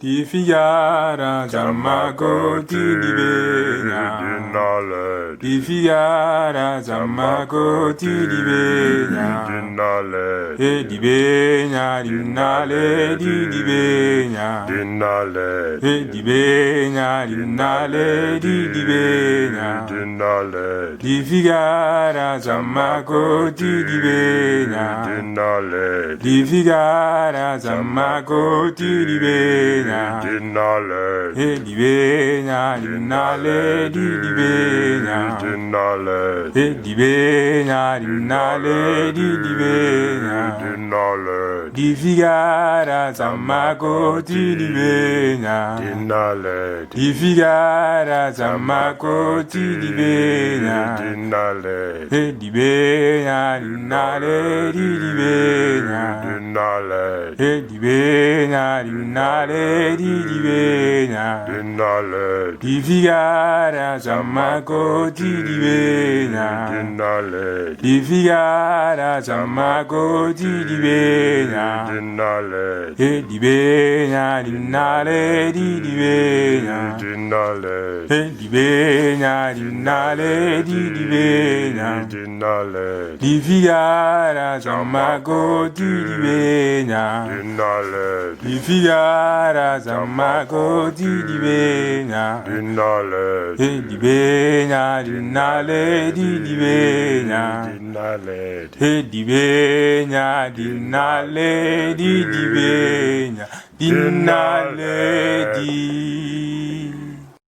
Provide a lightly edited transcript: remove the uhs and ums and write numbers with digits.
di figara zammago di libegna dinale di figara zammago di libegna dinale e di begna rinnale di libegna dinale e di begna rinnale di libegna dinale di figara zammago di libegna dinale di figara zammago di libegna dinale e di begna rinnale di libegna dinale e di begna rinnale di libegna dinale di figara zammago di libegna dinale di figara zammago di libegna dinale e di begna rinnale di libegna dinale e di begna rinnale di libegna dinale di figara zammago di libegna dinale di figara zammago di libegna dinale e di begna rinnale di libegna dinale e di begna rinnale di libegna dinale di figara zammago di libegna dinale di figara zammago di libegna dinale e di begna rinnale di libegna dinale e di begna rinnale di libegna rinnale di